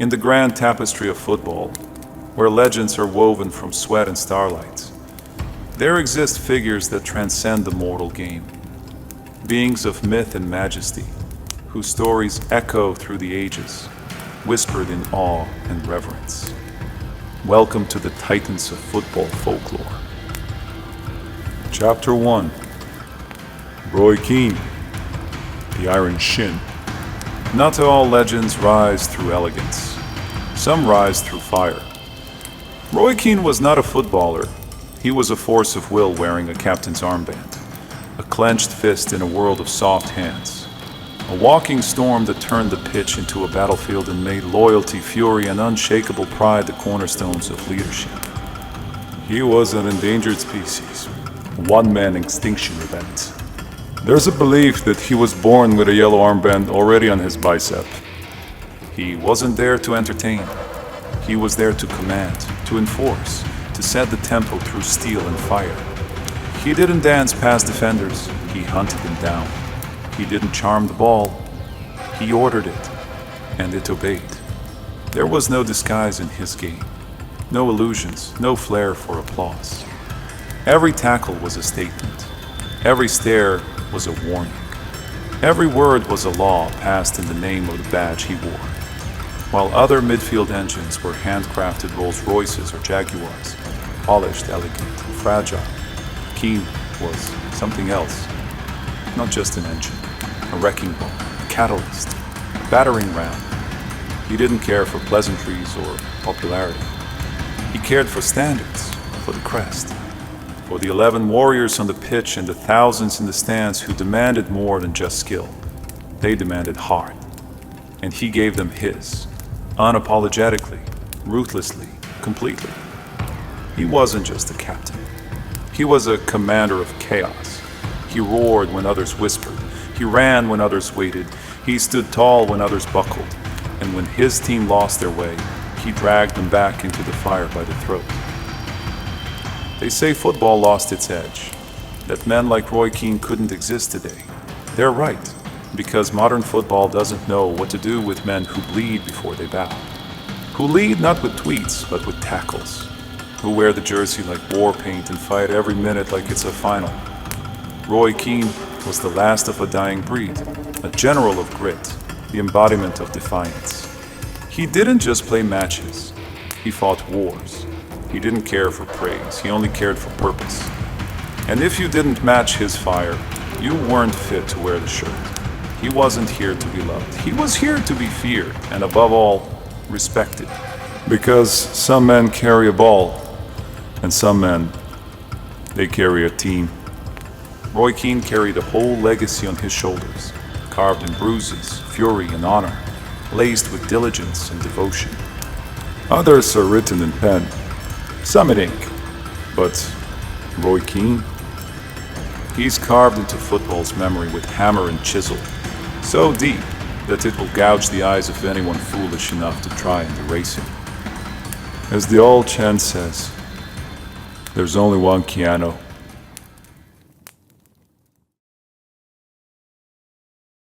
In the grand tapestry of football, where legends are woven from sweat and starlight, there exist figures that transcend the mortal game. Beings of myth and majesty, whose stories echo through the ages, whispered in awe and reverence. Welcome to the Titans of Football Folklore. Chapter 1. Keane, the Iron Shin. Not all legends rise through elegance. Some rise through fire. Keane was not a footballer. He was a force of will wearing a captain's armband, a clenched fist in a world of soft hands, a walking storm that turned the pitch into a battlefield and made loyalty, fury, and unshakable pride the cornerstones of leadership. He was an endangered species, a one-man extinction event. There's a belief that he was born with a yellow armband already on his bicep. He wasn't there to entertain. He was there to command, to enforce, to set the tempo through steel and fire. He didn't dance past defenders, he hunted them down. He didn't charm the ball, he ordered it, and it obeyed. There was no disguise in his game, no illusions, no flair for applause. Every tackle was a statement, every stare was a warning. Every word was a law passed in the name of the badge he wore. While other midfield engines were handcrafted Rolls Royces or Jaguars, polished, elegant, and fragile, Keane was something else. Not just an engine, a wrecking ball, a catalyst, a battering ram. He didn't care for pleasantries or popularity. He cared for standards, for the crest, for the 11 warriors on the pitch and the thousands in the stands who demanded more than just skill. They demanded heart, and he gave them his, unapologetically, ruthlessly, completely. He wasn't just a captain. He was a commander of chaos. He roared when others whispered. He ran when others waited. He stood tall when others buckled. And when his team lost their way, he dragged them back into the fire by the throat. They say football lost its edge, that men like Keane couldn't exist today. They're right, because modern football doesn't know what to do with men who bleed before they bow, who lead not with tweets but with tackles, who wear the jersey like war paint and fight every minute like it's a final. Keane was the last of a dying breed, a general of grit, the embodiment of defiance. He didn't just play matches, he fought wars. He didn't care for praise, he only cared for purpose. And if you didn't match his fire, you weren't fit to wear the shirt. He wasn't here to be loved. He was here to be feared, and above all, respected. Because some men carry a ball, and some men, they carry a team. Keane carried a whole legacy on his shoulders, carved in bruises, fury, and honor, laced with diligence and devotion. Others are written in pen, some in ink, but Keane, he's carved into football's memory with hammer and chisel, so deep that it will gouge the eyes of anyone foolish enough to try and erase him. As the old chant says, there's only one Keano.